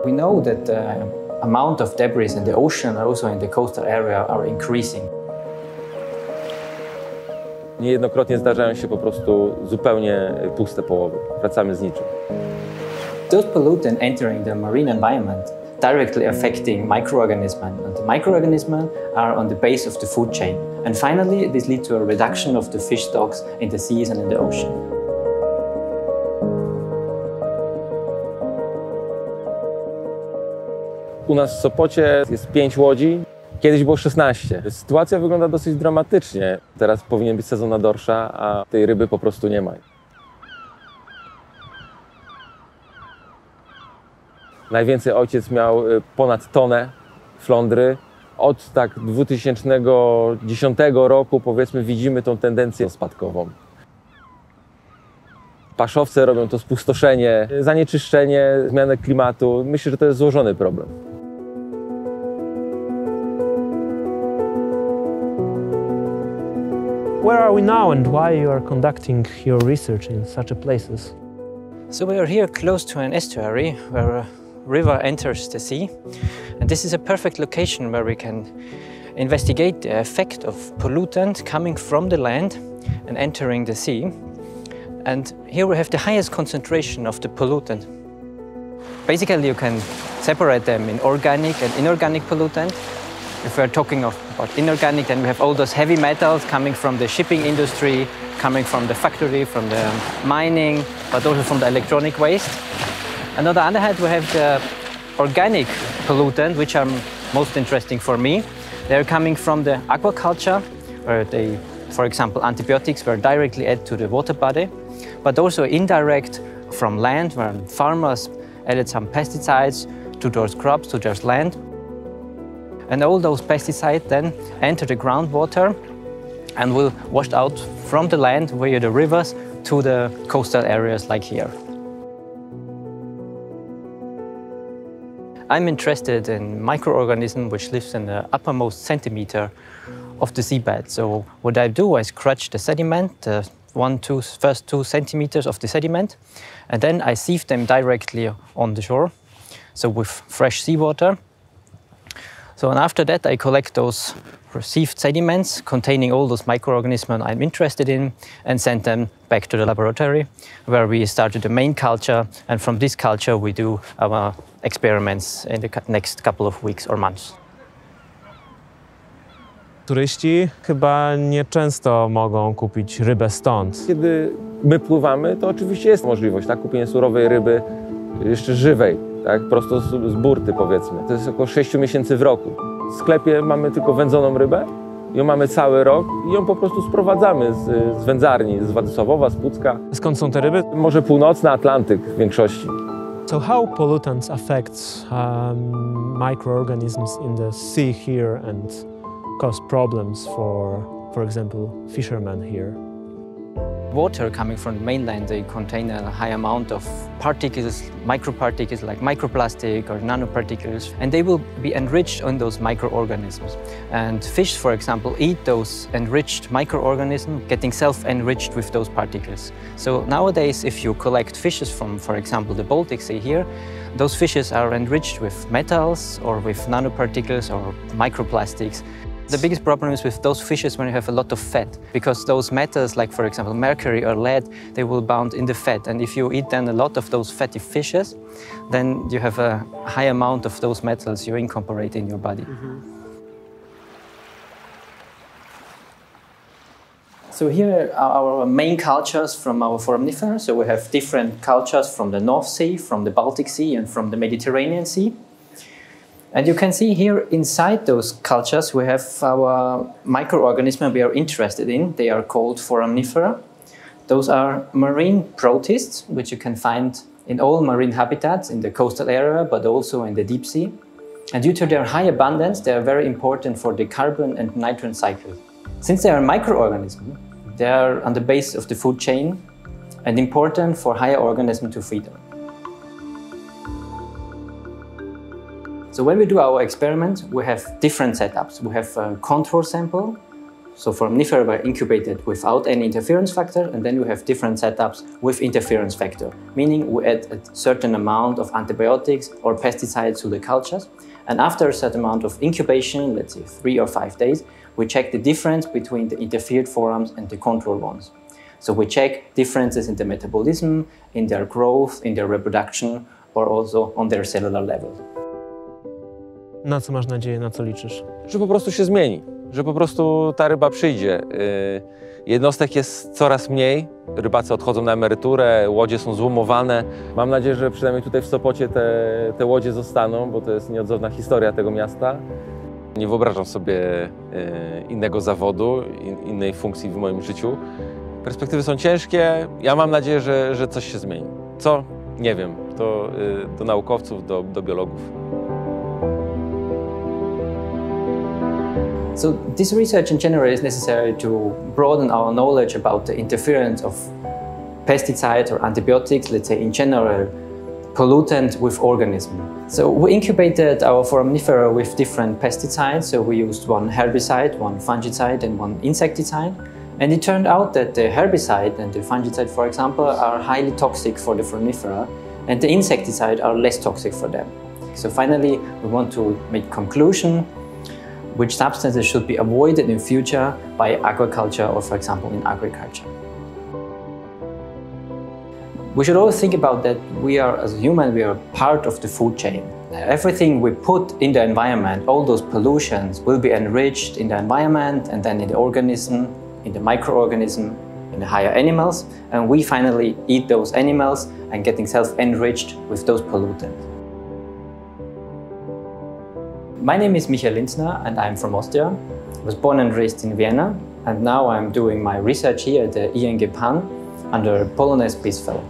We know that the amount of debris in the ocean and also in the coastal area are increasing. Niejednokrotnie zdarzają się po prostu zupełnie puste połowy. Wracamy z niczym. Those pollutants entering the marine environment directly affecting microorganisms, and the microorganisms are on the base of the food chain. And finally, this leads to a reduction of the fish stocks in the seas and in the ocean. U nas w Sopocie jest 5 łodzi, kiedyś było 16. Sytuacja wygląda dosyć dramatycznie. Teraz powinien być sezon na dorsza, a tej ryby po prostu nie ma. Najwięcej ojciec miał ponad tonę flądry. Od 2010 roku, powiedzmy, widzimy tą tendencję spadkową. Paszowce robią to spustoszenie, zanieczyszczenie, zmianę klimatu. Myślę, że to jest złożony problem. Where are we now and why you are conducting your research in such a places? So we are here close to an estuary where a river enters the sea. And this is a perfect location where we can investigate the effect of pollutant coming from the land and entering the sea. And here we have the highest concentration of the pollutant. Basically, you can separate them in organic and inorganic pollutant. If we're talking about inorganic, then we have all those heavy metals coming from the shipping industry, coming from the factory, from the mining, but also from the electronic waste. And on the other hand, we have the organic pollutant, which are most interesting for me. They're coming from the aquaculture, where they, for example, antibiotics were directly added to the water body, but also indirect from land, where farmers added some pesticides to those crops, to their land. And all those pesticides then enter the groundwater and will wash out from the land via the rivers to the coastal areas like here. I'm interested in microorganism which lives in the uppermost centimeter of the seabed. So what I do, I scratch the sediment, the first 2 centimeters of the sediment, and then I sieve them directly on the shore, so with fresh seawater. So and after that, I collect those received sediments containing all those microorganisms I'm interested in and send them back to the laboratory, where we started the main culture, and from this culture we do our experiments in the next couple of weeks or months. Turyści chyba nieczęsto mogą kupić rybę stąd. Kiedy my pływamy, to oczywiście jest możliwość kupienia surowej ryby, jeszcze żywej, prosto z burty, powiedzmy. To jest około 6 miesięcy w roku. W sklepie mamy tylko wędzoną rybę, ją mamy cały rok i ją po prostu sprowadzamy z wędzarni, z Władysławowa, z Pucka. Skąd są te ryby? Morze Północne, Atlantyk w większości. So how pollutants affect microorganisms in the sea here and cause problems for example, fishermen here? Water coming from the mainland, they contain a high amount of particles, microparticles like microplastic or nanoparticles, and they will be enriched on those microorganisms. And fish, for example, eat those enriched microorganisms, getting self-enriched with those particles. So nowadays, if you collect fishes from, for example, the Baltic Sea here, those fishes are enriched with metals or with nanoparticles or microplastics. The biggest problem is with those fishes when you have a lot of fat, because those metals, like for example mercury or lead, they will bound in the fat. And if you eat then a lot of those fatty fishes, then you have a high amount of those metals you incorporate in your body. So here are our main cultures from our foraminifera. So we have different cultures from the North Sea, from the Baltic Sea, and from the Mediterranean Sea. And you can see here inside those cultures we have our microorganisms we are interested in. They are called foraminifera. Those are marine protists, which you can find in all marine habitats in the coastal area, but also in the deep sea. And due to their high abundance, they are very important for the carbon and nitrogen cycle. Since they are microorganisms, they are on the base of the food chain and important for higher organisms to feed on. So when we do our experiment, we have different setups. We have a control sample, So foraminifera were incubated without any interference factor, and then we have different setups with interference factor, meaning we add a certain amount of antibiotics or pesticides to the cultures. And after a certain amount of incubation, let's say 3 or 5 days, we check the difference between the interfered forams and the control ones. So we check differences in the metabolism, in their growth, in their reproduction, or also on their cellular level. Na co masz nadzieję, na co liczysz? Że po prostu się zmieni, że po prostu ta ryba przyjdzie. Jednostek jest coraz mniej, rybacy odchodzą na emeryturę, łodzie są złomowane. Mam nadzieję, że przynajmniej tutaj w Sopocie te łodzie zostaną, bo to jest nieodzowna historia tego miasta. Nie wyobrażam sobie innego zawodu, innej funkcji w moim życiu. Perspektywy są ciężkie, ja mam nadzieję, że coś się zmieni. Co? Nie wiem, to do naukowców, do biologów. So this research in general is necessary to broaden our knowledge about the interference of pesticides or antibiotics, let's say in general, pollutant with organism. So we incubated our foraminifera with different pesticides. So we used one herbicide, one fungicide and one insecticide. And it turned out that the herbicide and the fungicide, for example, are highly toxic for the foraminifera, and the insecticide are less toxic for them. So finally, we want to make conclusion which substances should be avoided in future by agriculture or, for example, in agriculture. We should always think about that we are, as a human, we are part of the food chain. Everything we put in the environment, all those pollutions will be enriched in the environment and then in the organism, in the microorganism, in the higher animals, and we finally eat those animals and getting self-enriched with those pollutants. My name is Michael Linzner and I'm from Austria. I was born and raised in Vienna, and now I'm doing my research here at the ING Pan under Polonez Peace Fellow.